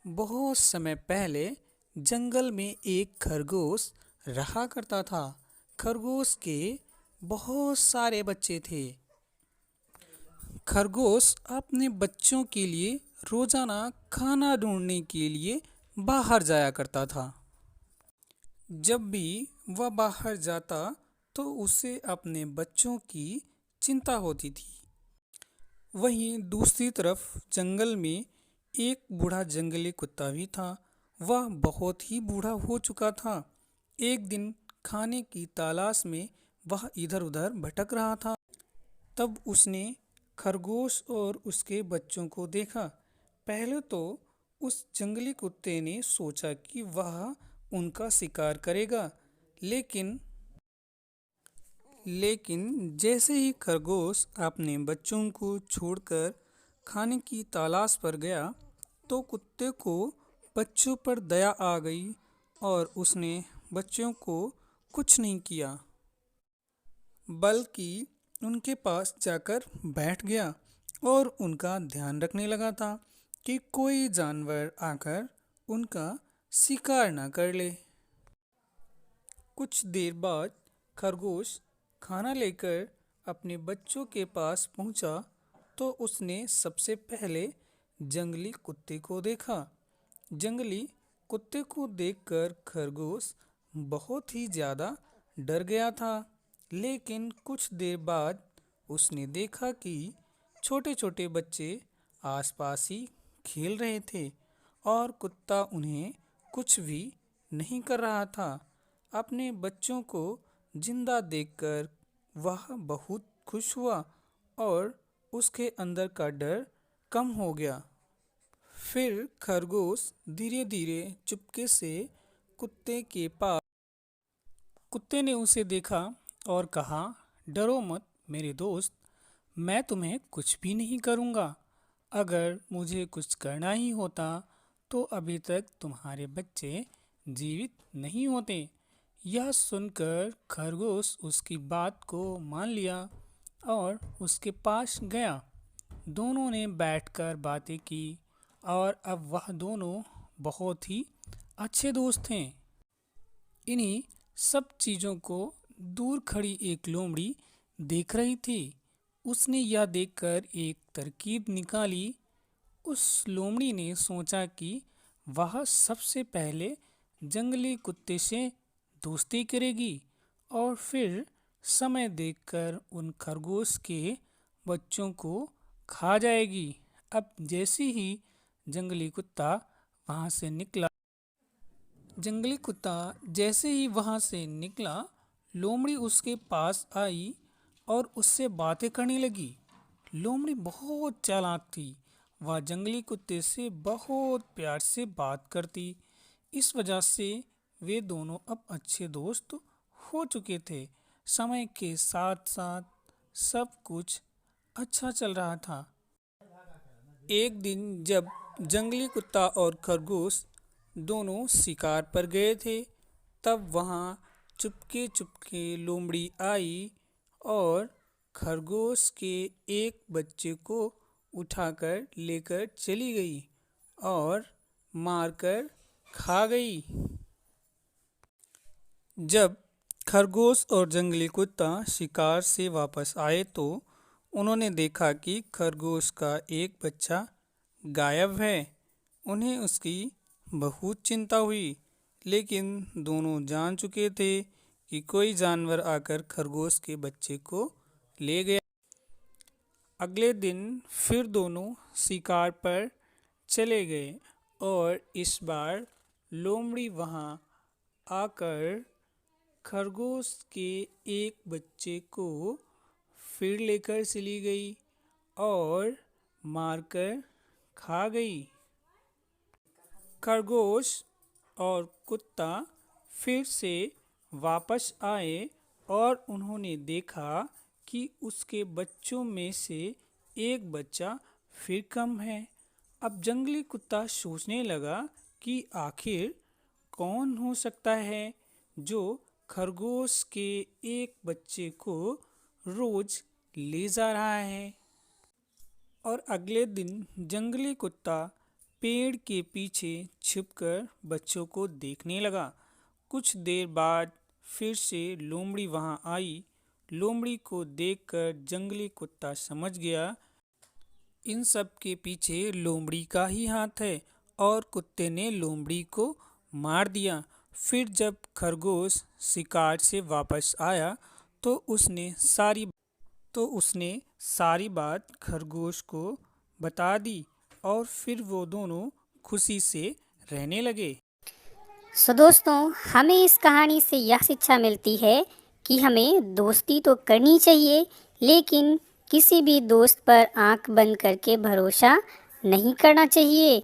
बहुत समय पहले जंगल में एक खरगोश रहा करता था। खरगोश के बहुत सारे बच्चे थे। खरगोश अपने बच्चों के लिए रोजाना खाना ढूंढने के लिए बाहर जाया करता था। जब भी वह बाहर जाता तो उसे अपने बच्चों की चिंता होती थी। वहीं दूसरी तरफ जंगल में एक बूढ़ा जंगली कुत्ता भी था। वह बहुत ही बूढ़ा हो चुका था। एक दिन खाने की तलाश में वह इधर-उधर भटक रहा था। तब उसने खरगोश और उसके बच्चों को देखा। पहले तो उस जंगली कुत्ते ने सोचा कि वह उनका शिकार करेगा, लेकिन जैसे ही खरगोश अपने बच्चों को छोड़कर खाने की तलाश पर गया तो कुत्ते को बच्चों पर दया आ गई और उसने बच्चों को कुछ नहीं किया, बल्कि उनके पास जाकर बैठ गया और उनका ध्यान रखने लगा था कि कोई जानवर आकर उनका शिकार न कर ले। कुछ देर बाद खरगोश खाना लेकर अपने बच्चों के पास पहुंचा तो उसने सबसे पहले जंगली कुत्ते को देखा। जंगली कुत्ते को देखकर खरगोश बहुत ही ज़्यादा डर गया था, लेकिन कुछ देर बाद उसने देखा कि छोटे-छोटे बच्चे आसपास ही खेल रहे थे और कुत्ता उन्हें कुछ भी नहीं कर रहा था। अपने बच्चों को जिंदा देखकर वह बहुत खुश हुआ और उसके अंदर का डर कम हो गया। फिर खरगोश धीरे-धीरे चुपके से कुत्ते के पास। कुत्ते ने उसे देखा और कहा, डरो मत मेरे दोस्त, मैं तुम्हें कुछ भी नहीं करूँगा। अगर मुझे कुछ करना ही होता तो अभी तक तुम्हारे बच्चे जीवित नहीं होते। यह सुनकर खरगोश उसकी बात को मान लिया और उसके पास गया। दोनों ने बैठकर बातें की और अब वह दोनों बहुत ही अच्छे दोस्त हैं। इन्हीं सब चीज़ों को दूर खड़ी एक लोमड़ी देख रही थी। उसने यह देखकर एक तरकीब निकाली। उस लोमड़ी ने सोचा कि वह सबसे पहले जंगली कुत्ते से दोस्ती करेगी और फिर समय देखकर उन खरगोश के बच्चों को खा जाएगी। अब जैसे ही जंगली कुत्ता वहाँ से निकला जंगली कुत्ता जैसे ही वहाँ से निकला, लोमड़ी उसके पास आई और उससे बातें करने लगी। लोमड़ी बहुत चालाक थी। वह जंगली कुत्ते से बहुत प्यार से बात करती। इस वजह से वे दोनों अब अच्छे दोस्त हो चुके थे। समय के साथ साथ सब कुछ अच्छा चल रहा था। एक दिन जब जंगली कुत्ता और खरगोश दोनों शिकार पर गए थे, तब वहाँ चुपके चुपके लोमड़ी आई और खरगोश के एक बच्चे को उठाकर लेकर चली गई और मारकर खा गई। जब खरगोश और जंगली कुत्ता शिकार से वापस आए तो उन्होंने देखा कि खरगोश का एक बच्चा गायब है। उन्हें उसकी बहुत चिंता हुई, लेकिन दोनों जान चुके थे कि कोई जानवर आकर खरगोश के बच्चे को ले गया। अगले दिन फिर दोनों शिकार पर चले गए और इस बार लोमड़ी वहाँ आकर खरगोश के एक बच्चे को फिर लेकर चली गई और मारकर खा गई। खरगोश और कुत्ता फिर से वापस आए और उन्होंने देखा कि उसके बच्चों में से एक बच्चा फिर कम है। अब जंगली कुत्ता सोचने लगा कि आखिर कौन हो सकता है जो खरगोश के एक बच्चे को रोज ले जा रहा है। और अगले दिन जंगली कुत्ता पेड़ के पीछे छिपकर बच्चों को देखने लगा। कुछ देर बाद फिर से लोमड़ी वहां आई। लोमड़ी को देखकर जंगली कुत्ता समझ गया इन सब के पीछे लोमड़ी का ही हाथ है और कुत्ते ने लोमड़ी को मार दिया। फिर जब खरगोश शिकार से वापस आया तो उसने सारी बात खरगोश को बता दी और फिर वो दोनों खुशी से रहने लगे। सो दोस्तों, हमें इस कहानी से यह शिक्षा मिलती है कि हमें दोस्ती तो करनी चाहिए, लेकिन किसी भी दोस्त पर आंख बंद करके भरोसा नहीं करना चाहिए।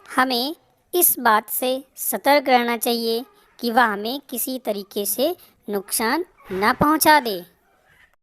हमें इस बात से सतर्क रहना चाहिए कि वह हमें किसी तरीके से नुकसान न पहुंचा दे।